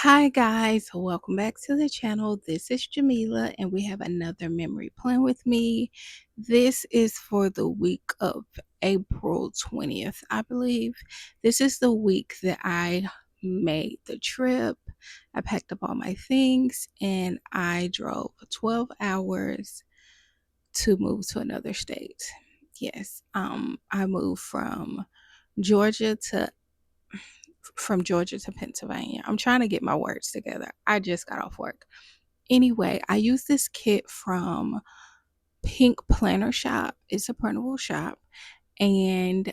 Hi guys, welcome back to the channel. This is Jamila and we have another memory plan with me. This is for the week of April 20th, I believe. This is the week that I made the trip. I packed up all my things and I drove 12 hours to move to another state. Yes, I moved Georgia to Georgia to Pennsylvania. I'm trying to get my words together. I just got off work. Anyway, I used this kit from Pink Planner Shop. It's a printable shop and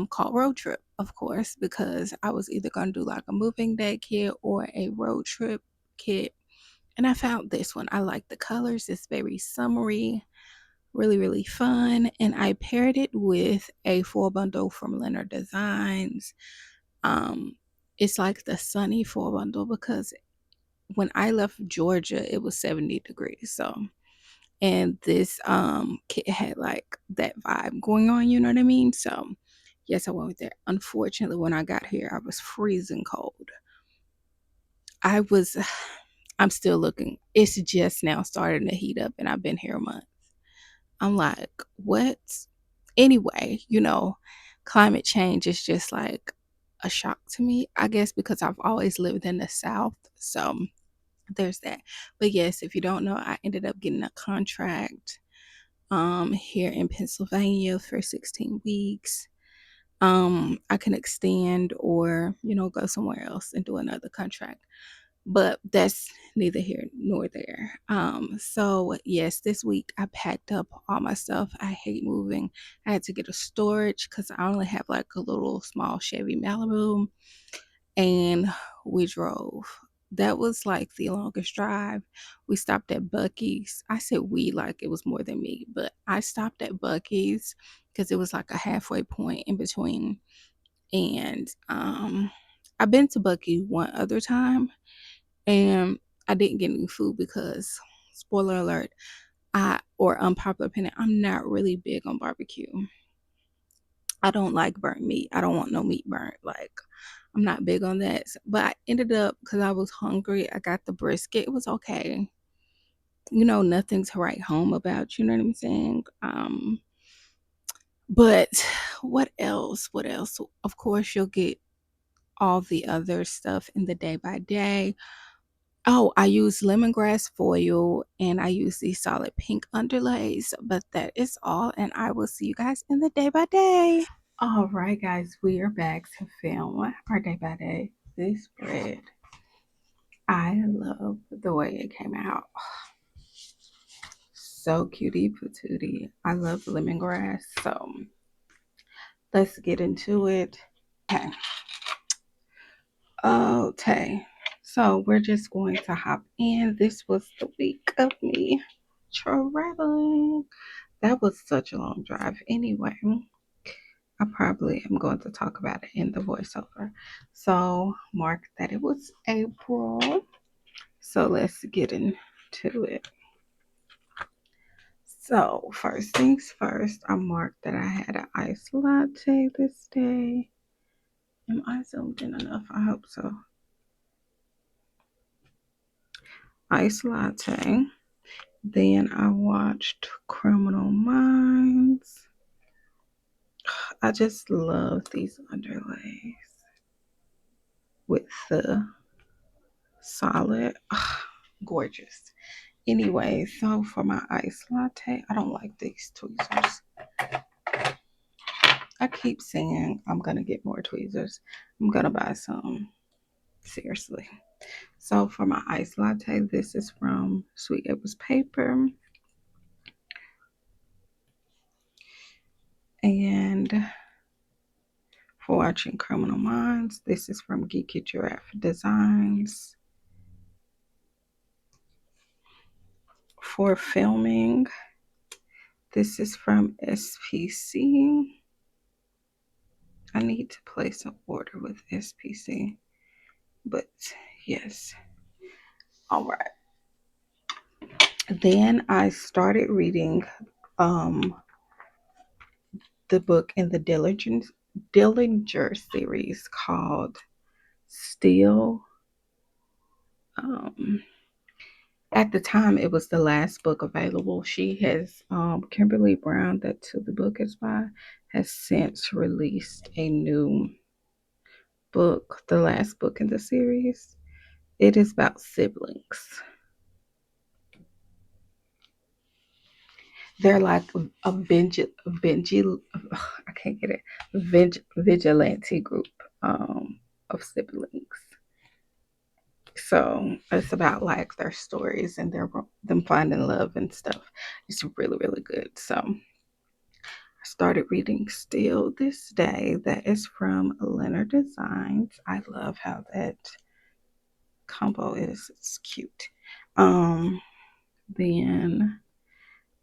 called Road Trip, of course, because I was either going to do like a moving day kit or a road trip kit. And I found this one. I like the colors. It's very summery, really, really fun. And I paired it with a full bundle from Leonard Designs. Um, it's like the sunny full bundle because when I left Georgia, it was 70 degrees. So, and this kit had like that vibe going on, you know what I mean? So, yes, I went with it. Unfortunately, when I got here, I was freezing cold. I was I'm still looking. It's just now starting to heat up and I've been here a month. I'm like, what? Anyway, climate change is just like a shock to me, I guess, because I've always lived in the South. So there's that. But yes, if you don't know, I ended up getting a contract here in Pennsylvania for 16 weeks. I can extend or, go somewhere else and do another contract. But that's neither here nor there. So yes, this week I packed up all my stuff. I hate moving. I had to get a storage because I only have like a little small Chevy Malibu, and we drove. That was like the longest drive. We stopped at Buc-ee's. I said we like it was more than me, but I stopped at Buc-ee's because it was like a halfway point in between. And I've been to Buc-ee one other time and I didn't get any food because, spoiler alert, or unpopular opinion, I'm not really big on barbecue. I don't like burnt meat. I don't want no meat burnt. Like, I'm not big on that. But I ended up, because I was hungry, I got the brisket. It was okay. Nothing to write home about. You know what I'm saying? But what else? What else? Of course, you'll get all the other stuff in the day by day. Oh, I use lemongrass foil and I use these solid pink underlays, but that is all. And I will see you guys in the day by day. All right, guys, we are back to film our day by day. This spread, I love the way it came out. So cutie patootie. I love lemongrass. So let's get into it. Okay. Okay. So we're just going to hop in. This was the week of me traveling. That was such a long drive. Anyway, I probably am going to talk about it in the voiceover. So mark that it was April. So let's get into it. So first things first, I marked that I had an iced latte this day. Am I zoomed in enough? I hope so. Iced latte. Then I watched Criminal Minds. I just love these underlays with the solid. Gorgeous. Anyway, so for my iced latte, I don't like these tweezers. I keep saying I'm going to get more tweezers. I'm going to buy some. Seriously. So for my iced latte, this is from Sweet April's Paper. And for watching Criminal Minds, this is from Geeky Giraffe Designs. For filming, this is from SPC. I need to place an order with SPC, but yes. All right. Then I started reading the book in the Dillinger series called Still At the time, it was the last book available. She has, Kimberly Brown, that's who the book is by, has since released a new book, the last book in the series. It is about siblings. They're like I can't get it, vigilante group of siblings. So it's about like their stories and them finding love and stuff. It's really, really good. So I started reading Still This Day. That is from Leonard Designs. I love how that combo is. It's cute. Then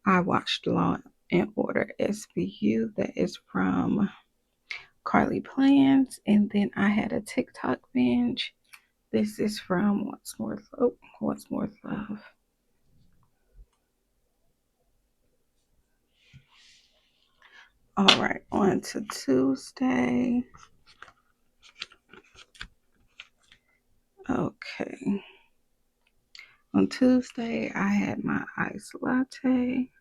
I watched Law and Order SVU. That is from Carly Plans. And then I had a TikTok binge. This is from What's More Love. All right, on to Tuesday. Okay. On Tuesday, I had my iced latte.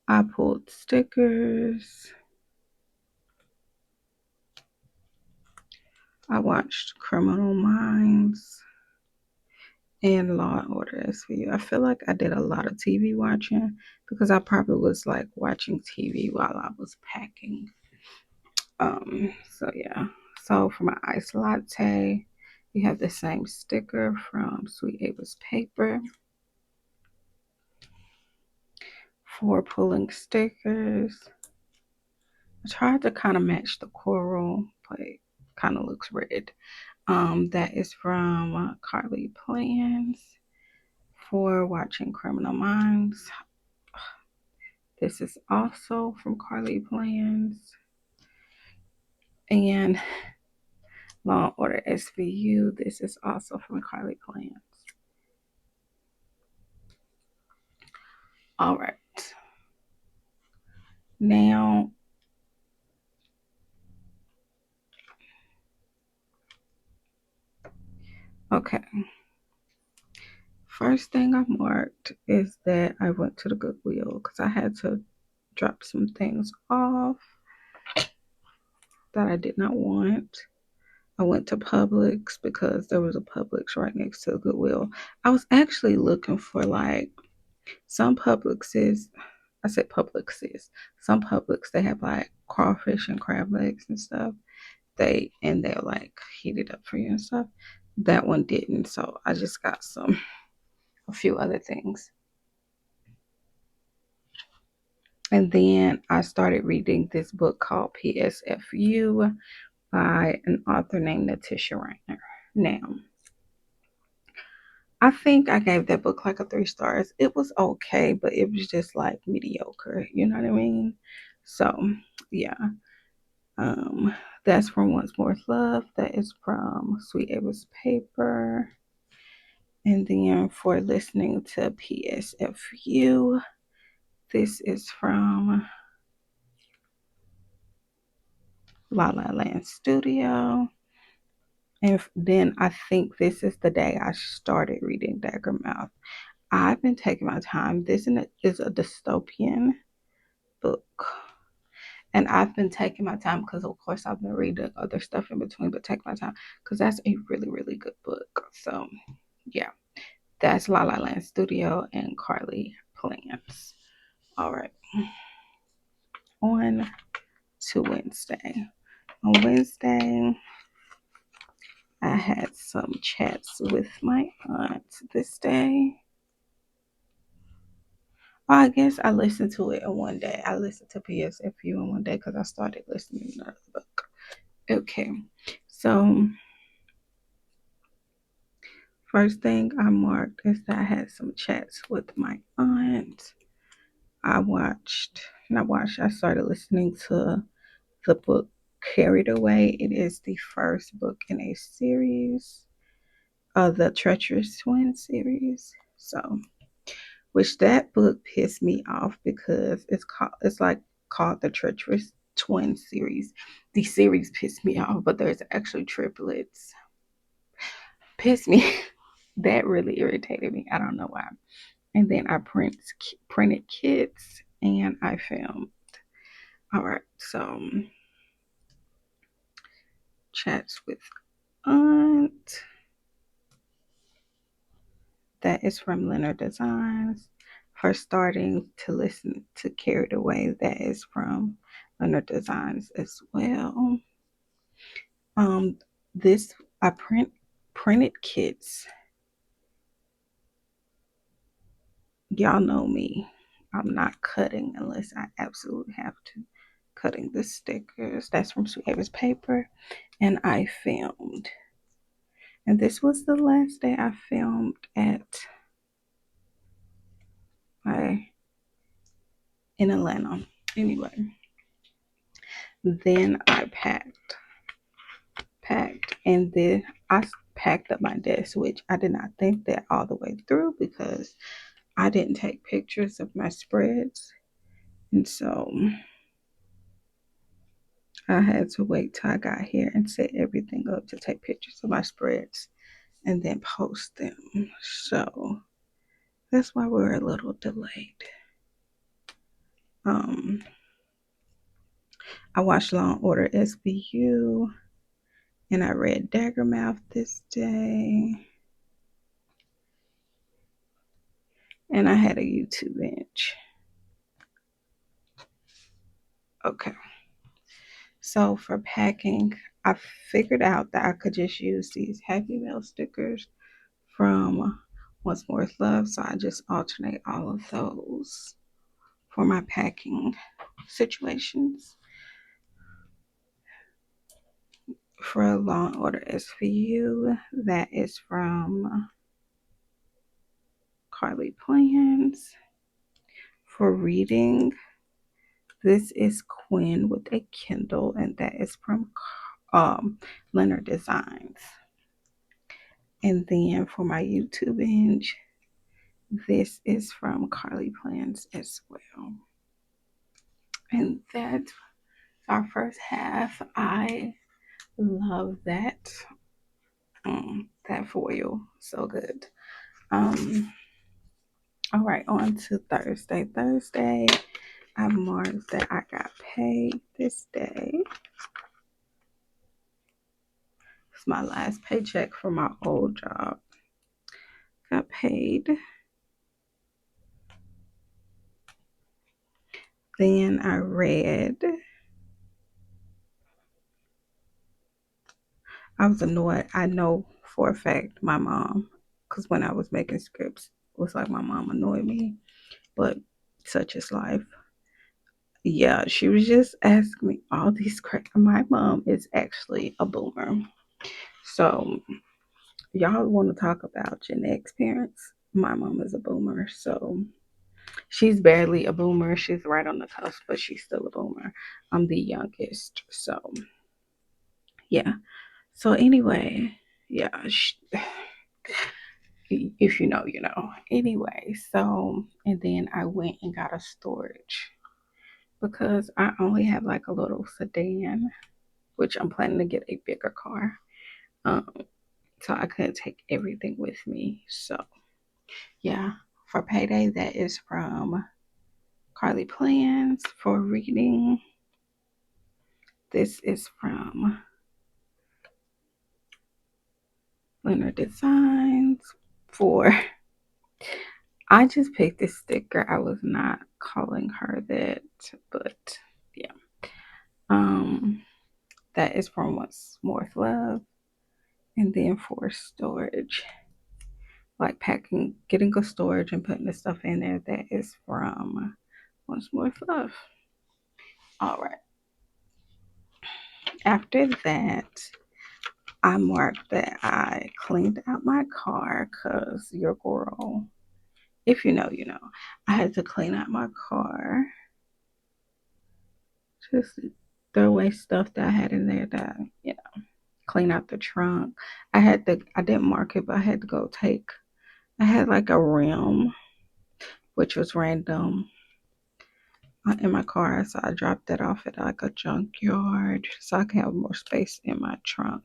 I pulled stickers. I watched Criminal Minds and Law and Order SVU. I feel like I did a lot of TV watching because I probably was like watching TV while I was packing. So yeah. So for my iced latte, you have the same sticker from Sweet Ava's Paper. For pulling stickers, I tried to kind of match the coral, but it kind of looks red. That is from Carly Plans. For watching Criminal Minds, this is also from Carly Plans. And Law and Order SVU, this is also from Carly Plans. All right. Now, okay. First thing I marked is that I went to the Goodwill because I had to drop some things off that I did not want. I went to Publix because there was a Publix right next to the Goodwill. I was actually looking for like some Publixes. I said Publixes. Some Publix they have like crawfish and crab legs and stuff. They'll like heat it up for you and stuff. That one didn't, so I just got a few other things. And then I started reading this book called PSFU by an author named Natisha Rainer. Now, I think I gave that book like a 3 stars. It was okay, but it was just like mediocre. You know what I mean? So, yeah. Um, that's from Once More Love. That is from Sweet Ava's Paper. And then for listening to PSFU, this is from La La Land Studio. And then I think this is the day I started reading Dagger Mouth. I've been taking my time. This is a dystopian book. And I've been taking my time because, of course, I've been reading other stuff in between, but take my time because that's a really, really good book. So, yeah, that's La La Land Studio and Carly Plans. All right. On to Wednesday. On Wednesday, I had some chats with my aunt this day. I guess I listened to it in one day. I listened to PSFU in one day because I started listening to another book. Okay, so first thing I marked is that I had some chats with my aunt. I started listening to the book Carried Away. It is the first book in a series of the Treacherous Twin series. So, which that book pissed me off because it's like called the Treacherous twin series. The series pissed me off, but there's actually triplets. Pissed me. That really irritated me. I don't know why. And then I printed kits and I filmed. All right, so chats with aunt. That is from Leonard Designs. For starting to listen to Carried Away, that is from Leonard Designs as well. This I printed kits. Y'all know me. I'm not cutting unless I absolutely have to. Cutting the stickers. That's from Sweet Avis Paper. And I filmed. And this was the last day I filmed at in Atlanta. Anyway. Then I packed, and then I packed up my desk, which I did not think that all the way through because I didn't take pictures of my spreads. And so I had to wait till I got here and set everything up to take pictures of my spreads and then post them. So that's why we're a little delayed. I watched Law and Order SVU and I read Daggermouth this day. And I had a YouTube binge. Okay. So for packing, I figured out that I could just use these Happy Meal stickers from Once More Is Love. So I just alternate all of those for my packing situations. For Law and Order SVU, that is from Carly Plans. For reading, this is Quinn with a Kindle, and that is from Leonard Designs. And then for my YouTube binge, this is from Carly Plans as well. And that's our first half. I love that. That foil, so good. All right, on to Thursday. Thursday, I marked that I got paid this day. It's my last paycheck from my old job. Got paid. Then I read. I was annoyed. I know for a fact my mom, because when I was making scripts, it was like my mom annoyed me. But such is life. Yeah, she was just asking me all these crap. My mom is actually a boomer. So y'all want to talk about Gen X parents? My mom is a boomer. So she's barely a boomer. She's right on the cusp, but she's still a boomer. I'm the youngest. So yeah. So anyway, yeah. If you know, you know. Anyway, so and then I went and got a storage because I only have like a little sedan, which I'm planning to get a bigger car. Um, so I couldn't take everything with me. So yeah, for payday, that is from Carly Plans. For reading, this is from Leonard Designs. For I just picked this sticker. I was not calling her that, but yeah. That is from What's More Love. And then for storage, like packing, getting a storage and putting the stuff in there, that is from What's More Love. All right. After that, I marked that I cleaned out my car because your girl, if you know, you know, I had to clean out my car. Just throw away stuff that I had in there that, you know, clean out the trunk. I didn't mark it, but I had to go I had like a rim, which was random. in my car, so I dropped that off at like a junkyard so I can have more space in my trunk.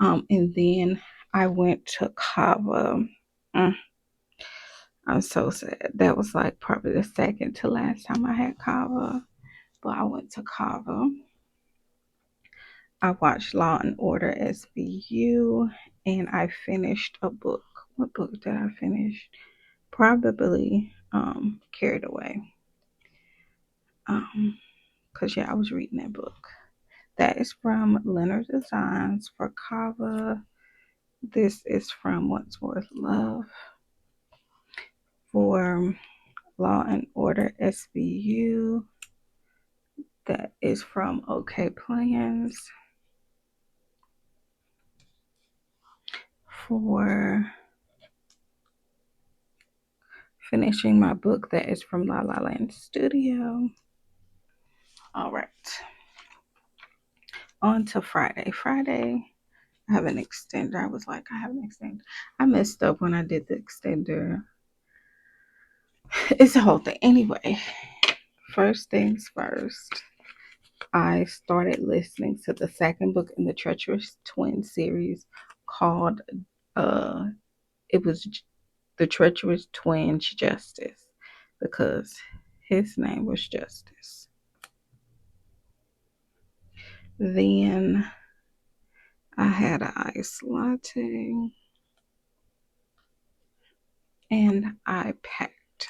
And then I went to Cava. I'm so sad. That was like probably the second to last time I had Cava, but I went to Cava. I watched Law and Order SVU, and I finished a book. What book did I finish? Probably Carried Away. Cause yeah, I was reading that book. That is from Leonard Designs for Kava. This is from What's Worth Love for Law and Order SVU. That is from OK Plans for finishing my book. That is from La La Land Studio. All right. On to Friday. Friday, I have an extender. I was like, I have an extender. I messed up when I did the extender. It's a whole thing. Anyway, first things first. I started listening to the second book in the Treacherous Twin series called it was The Treacherous Twins Justice, because his name was Justice. Then I had an iced latte and I packed.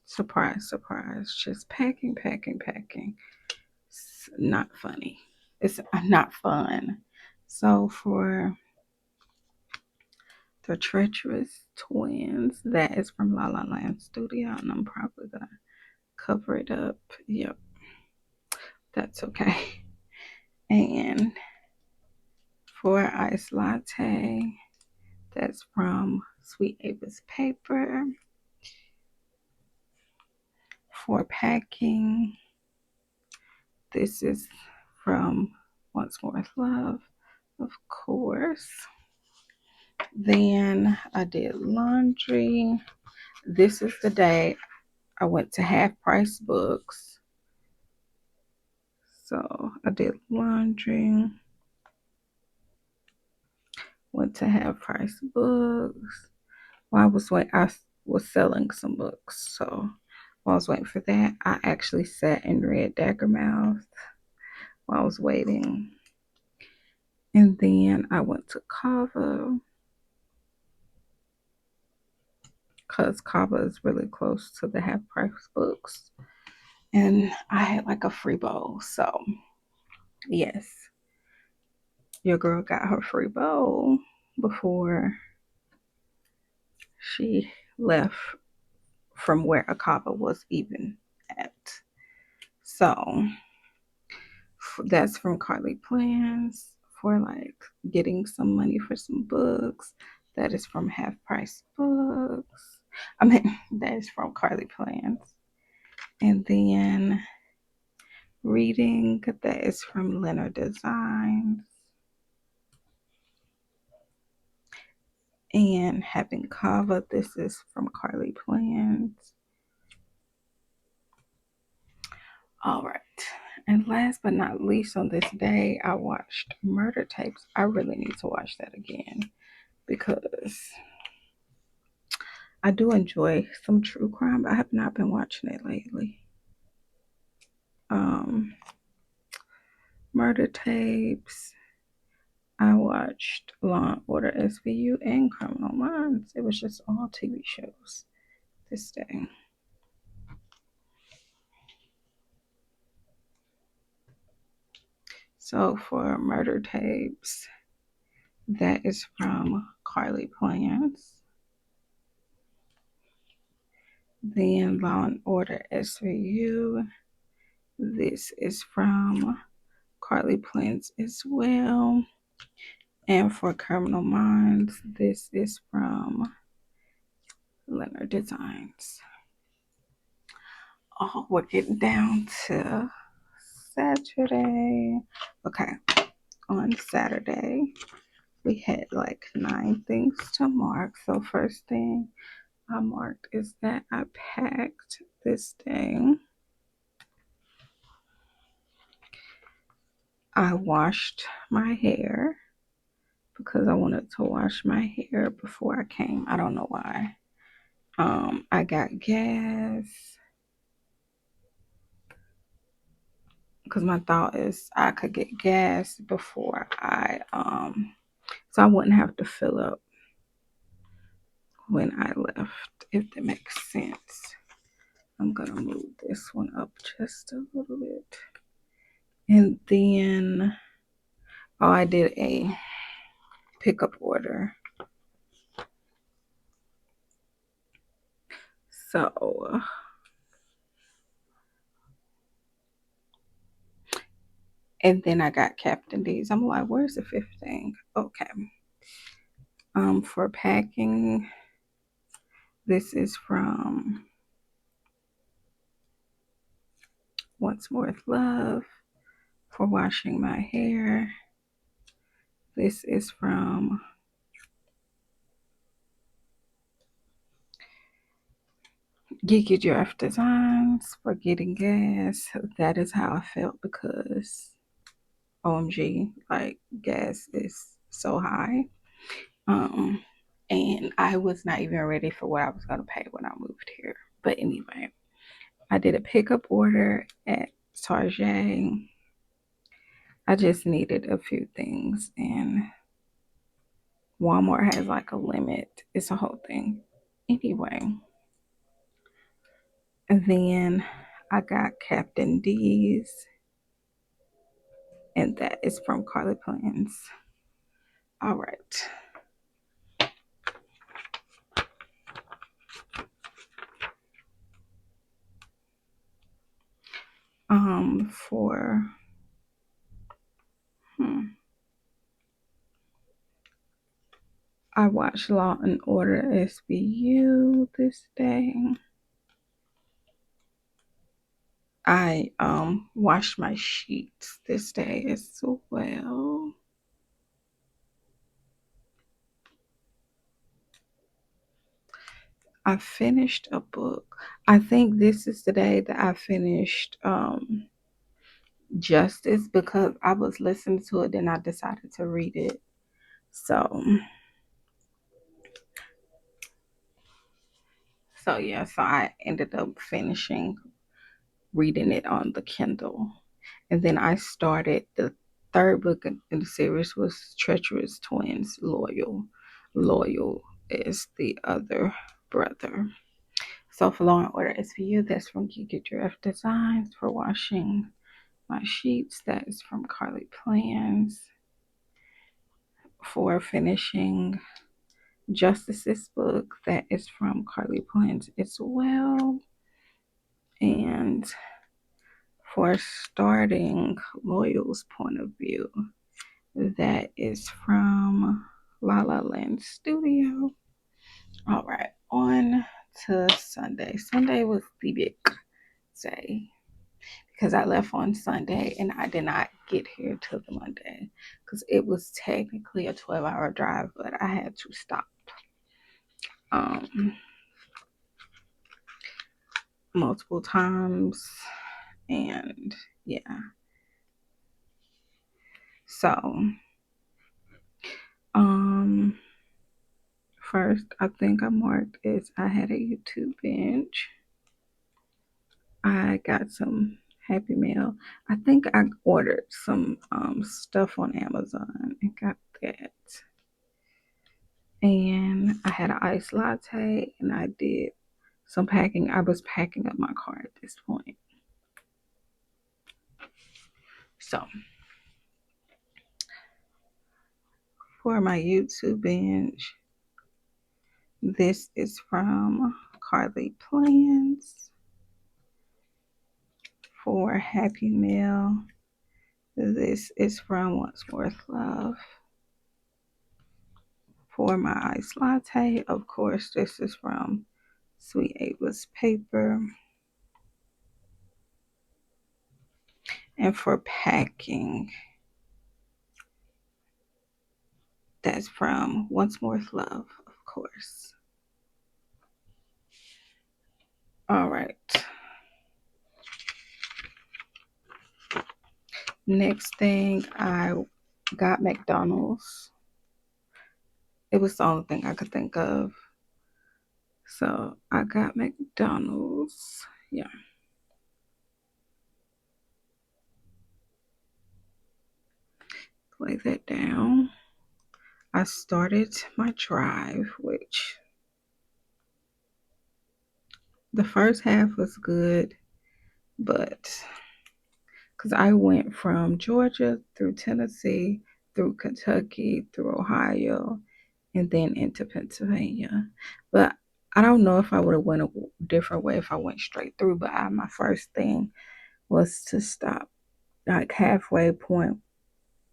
Surprise, surprise. Just packing. It's not funny. It's not fun. So for The Treacherous Twins, that is from La La Land Studio, and I'm probably gonna cover it up. Yep, that's okay. And for Iced Latte, that's from Sweet Ava's Paper. For packing, this is from Once More with Love, of course. Then I did laundry. This is the day I went to Half Price Books. So I did laundry, went to Half Price Books. While I was selling some books. So while I was waiting for that, I actually sat and read Dagger Mouth while I was waiting. And then I went to Kava, because Kava is really close to the Half Price Books. And I had like a free bowl. So yes, your girl got her free bowl before she left from where Akava was even at. So that's from Carly Plans for like getting some money for some books. That is from Half Price Books. I mean, that is from Carly Plans. And then reading, that is from Leonard Designs. And having Kava, this is from Carly Plans. All right. And last but not least, on this day, I watched Murder Tapes. I really need to watch that again because I do enjoy some true crime, but I have not been watching it lately. Murder Tapes. I watched Law and Order SVU and Criminal Minds. It was just all TV shows this day. So for Murder Tapes, that is from Carly Plans. Then Law and Order SVU. This is from Carly Plans as well. And for Criminal Minds, this is from Leonard Designs. Oh, we're getting down to Saturday. Okay, on Saturday, we had like 9 things to mark. So first thing, I marked is that I packed this thing. I washed my hair because I wanted to wash my hair before I came. I don't know why. I got gas because my thought is I could get gas before so I wouldn't have to fill up when I left, if that makes sense. I'm gonna move this one up just a little bit. And then, oh, I did a pickup order. So, and then I got Captain D's. I'm like, where's the fifth thing? Okay. For packing, this is from Once More with Love. For washing my hair, this is from Geeky Draft Designs. For getting gas, that is how I felt because OMG, like gas is so high. And I was not even ready for what I was gonna pay when I moved here. But anyway, I did a pickup order at Target. I just needed a few things, and Walmart has like a limit. It's a whole thing. Anyway, and then I got Captain D's, and that is from Carly Plans. All right. For I watched Law and Order SVU this day. I washed my sheets this day as well. I finished a book. I think this is the day that I finished Justice because I was listening to it, then I decided to read it. So yeah, so I ended up finishing reading it on the Kindle. And then I started the third book in the series was Treacherous Twins, Loyal. Loyal is the other brother. So for Law and Order SVU, that's from Geeky Draft Designs. For washing my sheets, that is from Carly Plans. For finishing Justice's book, that is from Carly Plans as well. And for starting Loyal's point of view, that is from La La Land Studio. All right, on to Sunday. Sunday was the big day because I left on Sunday and I did not get here till the Monday because it was technically a 12-hour drive, but I had to stop multiple times, and yeah. So first I think I marked is I had a YouTube binge. I got some Happy Meal. I think I ordered some stuff on Amazon and got that. And I had an iced latte and I did some packing. I was packing up my car at this point. So for my YouTube binge, this is from Carly Plans. For Happy Meal, this is from Once More with Love. For my iced latte, of course, this is from Sweet Ava's Paper. And for packing, that's from Once More with Love, of course. All right. Next thing, I got McDonald's. It was the only thing I could think of. So I got McDonald's. Yeah. Lay that down. I started my drive, which the first half was good, but because I went from Georgia through Tennessee, through Kentucky, through Ohio, and then into Pennsylvania. But I don't know if I would have went a different way if I went straight through. But my first thing was to stop, like halfway point.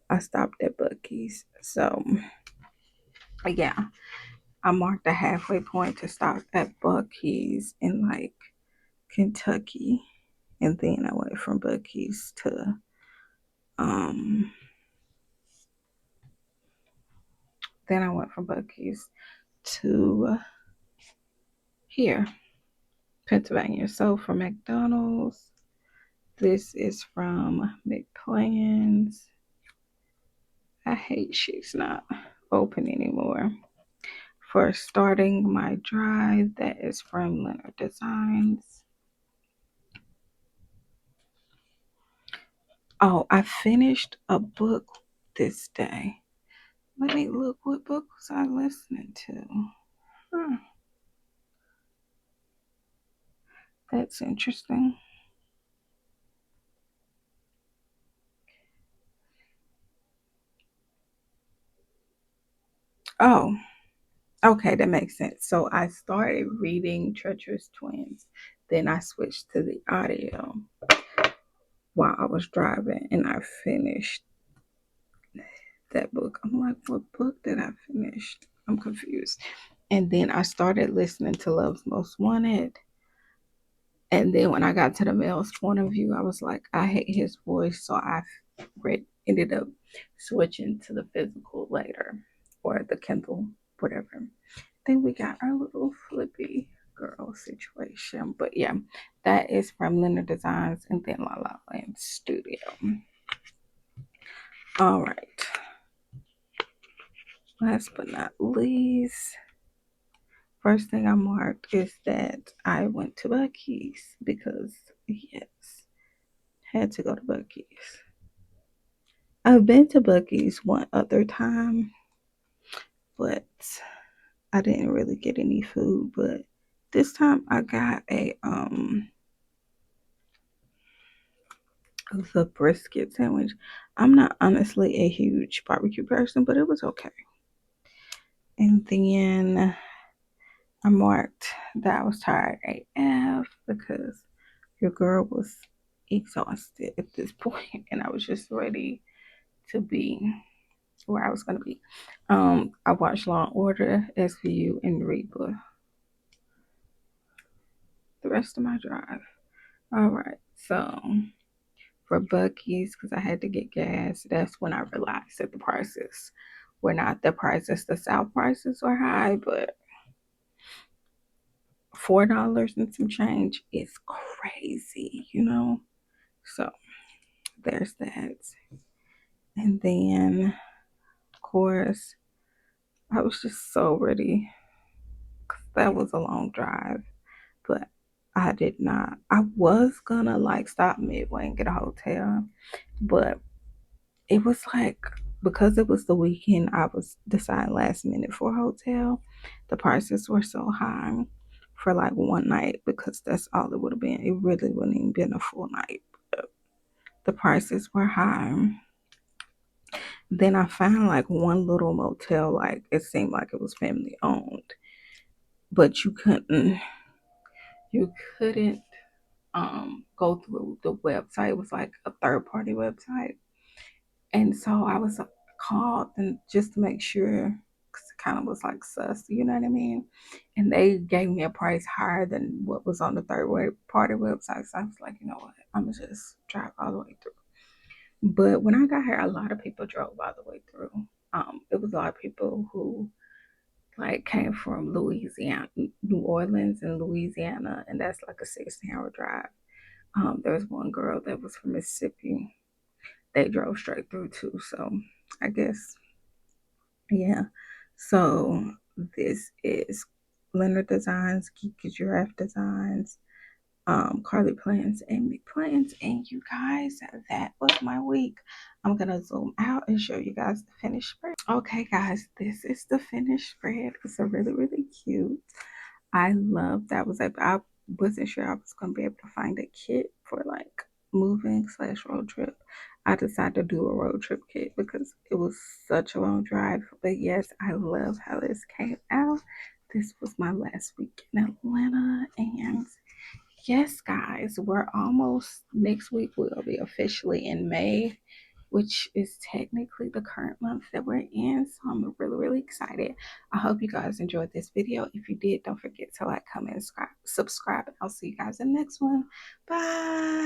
I stopped at Buc-ee's. So yeah, I marked a halfway point to stop at Buc-ee's in like Kentucky, and then I went from Buc-ee's to um then I went from Buc-ee's to here, Pennsylvania. So for McDonald's, this is from McPlans. I hate she's not open anymore. For starting my drive, that is from Leonard Designs. Oh, I finished a book this day. Let me look, what book was I listening to? Hmm, that's interesting. Oh, okay, that makes sense. So I started reading Treacherous Twins, then I switched to the audio while I was driving, and I finished that book. I'm like, what book did I finish? I'm confused. And then I started listening to Love's Most Wanted. And then when I got to the male's point of view, I was like, I hate his voice. So I ended up switching to the physical later, or the Kindle, whatever. Then we got our little flippy girl situation. But yeah, that is from Leonard Designs and then La La Land Studio. All right. Last but not least, first thing I marked is that I went to Buc-ee's because, yes, had to go to Buc-ee's. I've been to Buc-ee's one other time, but I didn't really get any food. But this time I got the brisket sandwich. I'm not honestly a huge barbecue person, but it was okay. And then I marked that I was tired AF because your girl was exhausted at this point, and I was just ready to be where I was gonna be. I watched Law and Order, SVU, and Reba the rest of my drive. All right, so for Buc-ee's, because I had to get gas, that's when I realized that the prices were not the prices. The South prices were high, but $4 and some change is crazy, you know? So there's that. And then, of course, I was just so ready. That was a long drive, but I did not. I was gonna like stop midway and get a hotel, but it was like because it was the weekend, I was deciding last minute for a hotel. The prices were so high for like one night because that's all it would have been. It really wouldn't even been a full night. But the prices were high. Then I found like one little motel, like it seemed like it was family owned, but you couldn't go through the website. It was like a third party website. And so I was called and just to make sure, because it kind of was like sus, you know what I mean? And they gave me a price higher than what was on the third party website. So I was like, you know what? I'm going to just drive all the way through. But when I got here, a lot of people drove all the way through. It was a lot of people who like came from Louisiana, New Orleans and Louisiana, and that's like a 16-hour drive. There's one girl that was from Mississippi. They drove straight through too, so I guess, yeah. So this is Leonard Designs, Geeky Giraffe Designs, Carly Plans, and Me Plans. And you guys, that was my week. I'm gonna zoom out and show you guys the finished spread. Okay, guys, this is the finished spread. It's a really, really cute. I love that. I wasn't sure I was gonna be able to find a kit for like moving slash road trip. I decided to do a road trip kit because it was such a long drive. But yes, I love how this came out. This was my last week in Atlanta, and yes, guys, we're almost next week. We'll be officially in May, which is technically the current month that we're in. So I'm really, really excited. I hope you guys enjoyed this video. If you did, don't forget to like, comment, subscribe, and I'll see you guys in the next one. Bye.